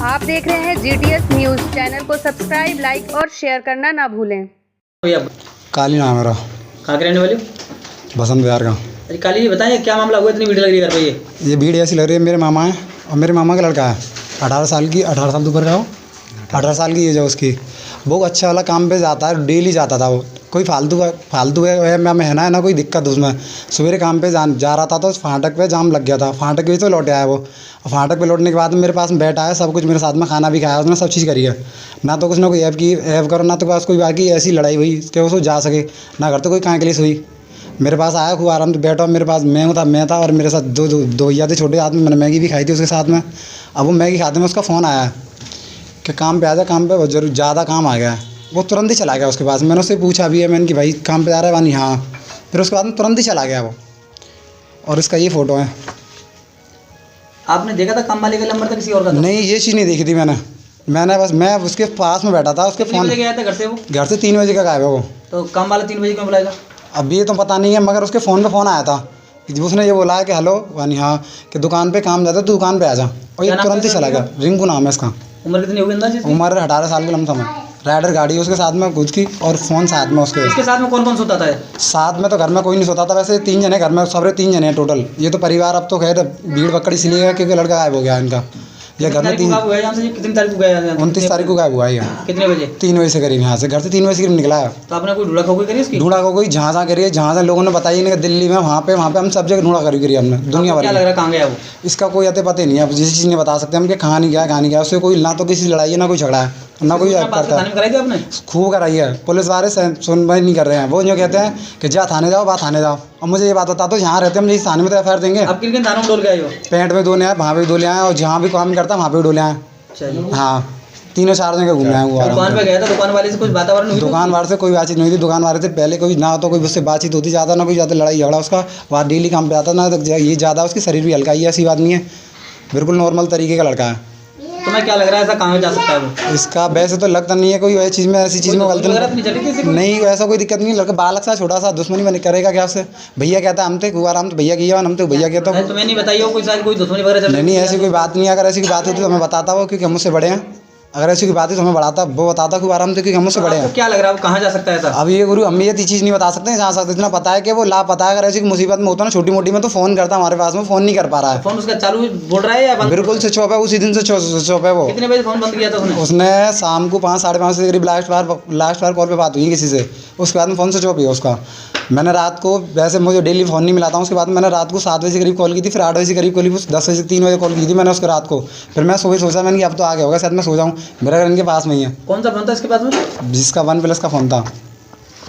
आप देख रहे हैं GTS न्यूज़। चैनल को सब्सक्राइब, लाइक और शेयर करना ना भूलें। काली नाम है मेरा। कहाँ के रहने वाले हो? बसंत विहार का। अरे काली जी बताइए क्या मामला हुआ, इतनी भीड़ लग रही है घर पे? ये भीड़ ऐसी लग रही है, मेरे मामा है और मेरे मामा का लड़का है 18 साल तो ऊपर का हो, 18 साल की एज है उसकी। वो अच्छा वाला काम पे जाता है, डेली जाता था वो। कोई फालतू है ना, ना कोई दिक्कत उसमें। सवेरे काम पे जा रहा था तो उस फाटक पे जाम लग गया था, फाटक पे तो लौट आया वो। फाटक पे लौटने के बाद मेरे पास बैठा है, सब कुछ मेरे साथ में, खाना भी खाया उसने, सब चीज़ करी है। ना तो कुछ ना कोई ऐप करो, ना तो पास कोई बाकी ऐसी लड़ाई हुई कि उसको जा सके, ना घर तो कोई कहाँ के लिए हुई। मेरे पास आया, खूब आराम से बैठा, मेरे पास मैं था और मेरे साथ दो भैया थे छोटे आदमी। मैंने मैगी भी खाई थी उसके साथ में। अब वो मैगी खाते में उसका फ़ोन आया कि काम पे आ जा, काम पे जरूर ज़्यादा काम आ गया है। वो तुरंत ही चला गया उसके पास। मैंने उससे पूछा भी है मैंने कि भाई काम पे जा रहा है वानी? हाँ। फिर उसके बाद में तुरंत ही चला गया वो। और इसका ये फ़ोटो है। आपने देखा था काम वाले का नंबर था किसी और का था? नहीं, ये चीज़ नहीं देखी थी मैंने बस मैं उसके पास में बैठा था। उसके फ़ोन बजे गया था घर से वो? घर से 3 बजे का गायब है वो। तो काम वाला 3 बजे क्यों बुलाएगा? अब ये तो पता नहीं है, मगर उसके फ़ोन पे फ़ोन आया था। उसने ये बोला है कि हेलो वानी, हाँ, कि दुकान पे काम जाता है, तू दुकान पे आ जा। और ये तुरंत ही चला गया। रिंकू नाम है इसका। उम्र कितनी होगी अंदाज़ इसकी? उम्र 18 साल की लमसम है। राइडर गाड़ी उसके साथ में खुद की और फ़ोन साथ में उसके। इसके साथ में कौन कौन सोता था? साथ में तो घर में कोई नहीं सोता था वैसे। 3 जने घर में, सब 3 जने हैं टोटल। ये तो परिवार अब तो खैर भीड़ पकड़ इसलिए है क्योंकि लड़का गायब हो गया इनका। ये घर में कितनी तारीख को गया? 29 तारीख को गायब हुआ है। कितने बजे? 3 बजे से करीब यहाँ से, घर से 3 बजे से करीब निकला है। तो आपने कोई ढूंढा खोई करी इसकी? ढूंढा को कोई जहाँ करिए, जहाँ लोगों ने बताई नहीं, दिल्ली में वहाँ पे हम सब जगह ढूंढा करी हमने, दुनिया भर। क्या लग रहा है कहाँ गया वो? इसका कोई अते पता नहीं है। जिस चीज़ नहीं बता सकते हम कि कहाँ नहीं गया उससे। कोई ना तो किसी लड़ाई है, ना कोई झगड़ा है, ना कोई करता है। कराई थी आपने? खूब कराई है। पुलिस वाले सुनवाई नहीं कर रहे हैं। वो जो कहते हैं कि जा थाने जाओ, बात थाने जाओ। और मुझे ये बात बता दो, यहाँ रहते हम यही थाने में तो FIR देंगे। अब किन थानों में डोल गए हो? पेंट में डोले हैं, वहाँ पे डोले हैं, और जहाँ भी काम करता है वहाँ पे डोले हैं। हाँ, 3-4 जगह घूमना है वो। दुकान पे गया था, दुकान वाले से कुछ वातावरण हुई? दुकान वाले से कोई बातचीत नहीं थी। दुकान वाले से पहले कोई ना तो कोई उससे बातचीत होती ज़्यादा, ना कोई ज़्यादा लड़ाई झगड़ा उसका। वहाँ डेली काम पे आता ना, तो ये ज़्यादा उसकी शरीर भी हल्का ही है, ऐसी बात नहीं है। बिल्कुल नॉर्मल तरीके का लड़का है। तुम्हें क्या लग रहा है ऐसा कहाँ जा सकता है वो? इसका वैसे तो लगता नहीं है कोई ऐसी चीज़ में गलती नहीं, ऐसा कोई दिक्कत नहीं। लड़का बालक सा छोटा सा, दुश्मनी बने करेगा क्या उससे? भैया कहता है हम थे आराम तो भैया किया, हम तो भैया कहता हूँ। तुम्हें नहीं बताइए कोई दुश्मनी वगैरह? नहीं, ऐसी कोई बात नहीं है। अगर ऐसी कोई बात होती तो हमें बताता वो, क्योंकि हम मुझसे बड़े हैं। अगर ऐसी कोई बात है तो हमें बढ़ाता, वो बताता खूब आराम से, क्योंकि हम मुझसे बड़े हैं। क्या लग रहा है कहाँ जा सकता है ऐसा? अब ये गुरु हम ये चीज़ नहीं बता सकते जहाँ सकते। इतना पता है कि वो लापता है। अगर ऐसी मुसीबत में होता ना छोटी मोटी में तो फ़ोन करता, हमारे पास में फ़ोन नहीं कर पा रहा है। फ़ोन उसका चालू बोल रहा है या बंद? बिल्कुल स्विच ऑफ है, उसी दिन से स्विच ऑफ है वो। कितने बजे फ़ोन बंद किया था उसने शाम को 5-5:30 से करीब लास्ट बार कॉल पे बात हुई किसी से। उसके बाद में फ़ोन स्विच ऑफ है उसका। मैंने रात को, वैसे मुझे डेली फ़ोन नहीं मिलाता हूँ, उसके बाद मैंने रात को 7 बजे करीब कॉल की थी, फिर 8 बजे करीब कॉल की, 10 बजे 3 बजे कॉल की थी मैंने उसको रात को। फिर मैं सुबह सोचा मैंने कि अब तो आ गया होगा, शायद मैं सो जाऊँ। मेरा घर इनके पास में ही है। कौन सा फ़ोन था इसके पास में? जिसका OnePlus का फ़ोन था,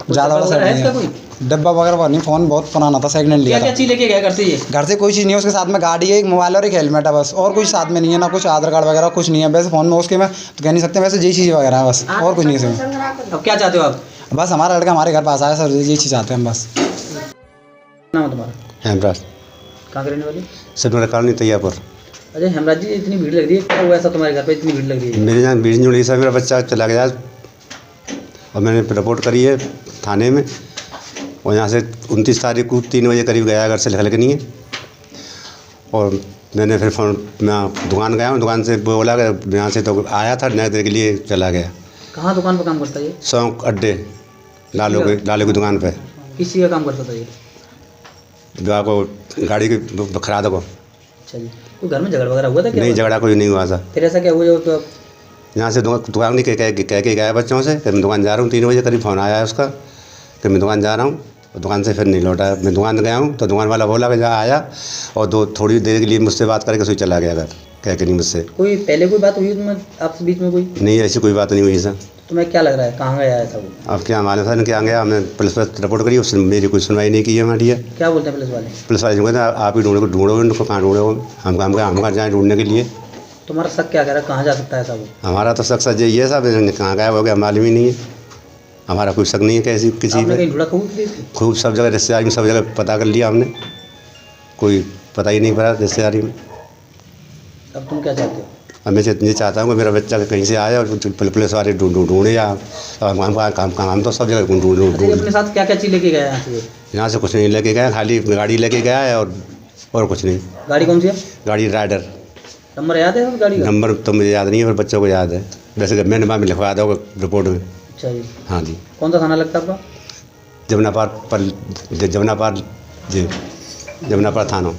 ज़्यादा वाला सेट नहीं है। डब्बा वगैरह नहीं, फ़ोन बहुत पुराना था, सेकंड हैंड लिया था। क्या चीज़ लेके गया घर से? ये घर से कोई चीज़ नहीं है उसके साथ में। गाड़ी है, एक मोबाइल और एक हेलमेट है बस, और कुछ साथ में नहीं है। ना कुछ आधार कार्ड वगैरह कुछ नहीं है। वैसे फ़ोन में उसके में तो कह नहीं सकते, वैसे यही चीज़ वगैरह है बस, और कुछ नहीं है इसमें। अब क्या चाहते हो आप? बस हमारा लड़का हमारे घर पास आया सर, यही चीज़ चाहते हैं हम बस। नाम है तुम्हारा? हेमराज। कहाँ के रहने वाले? सर मेरा कॉलोनी तैयारपुर। अरे हेमराज जी, इतनी भीड़ लग रही है, क्या हुआ ऐसा तुम्हारे घर पे इतनी भीड़ लग रही है? मेरे यहाँ भीड़ नहीं हो रही सर, मेरा बच्चा चला गया और मैंने रिपोर्ट करी है थाने में। और यहाँ से 29 तारीख को 3 बजे करीब गया घर से लिख नहीं है। और मैंने फिर मैं दुकान गया हूँ, दुकान से बोला कि यहाँ से तो आया था, नए देर के लिए चला गया। कहाँ दुकान पर काम करता है ये? शौक अड्डे, लालू की दुकान पे। किस चीज़ का काम करता था ये? जो आपको गाड़ी की खराद को। अच्छा जी, तो घर में झगड़ा वगैरह हुआ था क्या? नहीं, झगड़ा कोई नहीं हुआ था। फिर ऐसा क्या हुआ जो तो यहाँ से दुकान नहीं कह के गया बच्चों से कि मैं दुकान जा रहा हूँ। 3 बजे करीब फ़ोन आया है उसका कि मैं दुकान जा रहा हूँ। और दुकान से फिर नहीं लौटा। मैं दुकान गया हूँ तो दुकान वाला बोला कि जहाँ आया और थोड़ी देर के लिए मुझसे बात करके उससे चला गया घर, कह के नहीं मुझसे। कोई पहले कोई बात हुई तुम्हें आपसे बीच में? कोई नहीं, ऐसी कोई बात नहीं हुई सर। तुम्हें क्या लग रहा है कहाँ गया ऐसा वो? अब क्या मालूम सर क्या गया। हमने पुलिस पर रिपोर्ट करी, उसने मेरी कोई सुनवाई नहीं की है हमारी। क्या बोलते हैं पुलिस वाले? पुलिस वाले कहते हैं आप ही ढूंढो उनको, कहाँ ढूंढो, हम कहाँ जाएँ ढूंढने के लिए। तुम्हारा शक क्या कह रहा है कहाँ जा सकता है ऐसा वो? हमारा तो शक सच यही है साहब, कहाँ गायब हो गया मालूम ही नहीं है। हमारा कोई शक नहीं है कैसी किसी में। खूब सब जगह रिश्तेदारी में, सब जगह पता कर लिया हमने, कोई पता ही नहीं पड़ा रिश्तेदारी में। अब तुम क्या चाहते हो? अब मैं ये चाहता हूँ कि मेरा बच्चा कहीं से आए और पुलिस वाले ढूंढे या हम तो सब जगह ढूंढ। अपने साथ क्या क्या चीज़ लेके गया यहाँ से? कुछ नहीं लेके गया, खाली गाड़ी लेके गया है और कुछ नहीं। गाड़ी कौन सी है? गाड़ी राइडर। नंबर याद है उस गाड़ी का? नंबर तो मुझे याद नहीं है, पर बच्चों को याद है। वैसे मैंने बाद में लिखवा दो रिपोर्ट में। अच्छा जी। हाँ जी। कौन सा थाना लगता है आपका? जमुनापार थाना।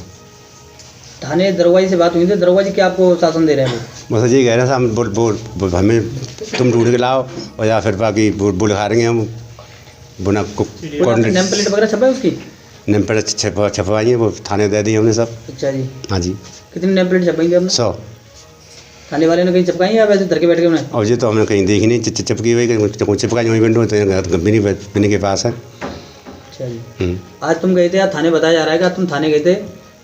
थाने दरोगा जी से बात हुई थी, दरोगा जी क्या आपको शासन दे रहे हैं वो? बस ये कह रहे हैं हम बोल हमें तुम ढूंढ के लाओ, और या फिर बाकी बोल खाएंगे हम बुना कोई नेम प्लेट वगैरह छपा है उसकी? नेम प्लेट छपवाई है, वो थाने दे दी हमने सब। अच्छा जी। हाँ जी। कितनी नेम प्लेट छपाई थी आपने? 100। थाने वाले ने कहीं चिपकाई या वैसे धर के बैठ के उन्हें? और ये तो हमने कहीं देखी नहीं, चिपकी हुई कहीं चिपकाई वहीं विंडो तो बिनी के पास है। अच्छा जी। आज तुम गए थे यार थाने, बताया जा रहा है कि आज तुम थाने गए थे,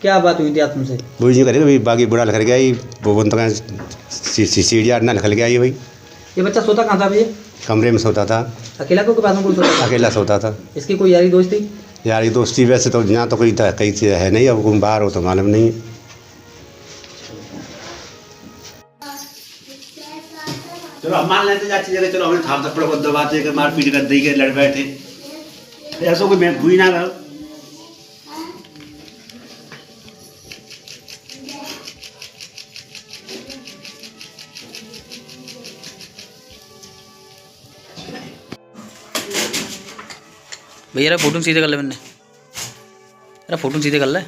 क्या बात हुई थी आज तुमसे? वो जी करेगा भाई, बाकी बुरा लिख गया ही वो बन तो सीढ़िया ना निकल गया ही भाई। ये बच्चा सोता कहाँ था भैया? कमरे में सोता था। अकेला को पास में कोई सोता था? अकेला सोता था। इसकी कोई यारी दोस्त थी? यार ये दोस्ती वैसे तो यहाँ तो कोई कहीं चीज़ है नहीं, अब तुम बाहर हो तो मालूम नहीं है। चलो हम मान लेते जाती जगह, चलो हमने थाप थप्पड़ को दबाते कि मार पीट कर दी के लड़ बैठे, ऐसा कोई मैं भूई ना रहा। भैया फोटो सीधे कर ले, मैंने अरे फोटो सीधे कर ले।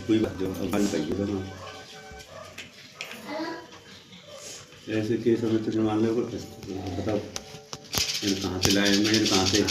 कोई बात जो बंद करिए ना, ऐसे केस हमें तो मान लो बताओ कहाँ से लाए, कहाँ से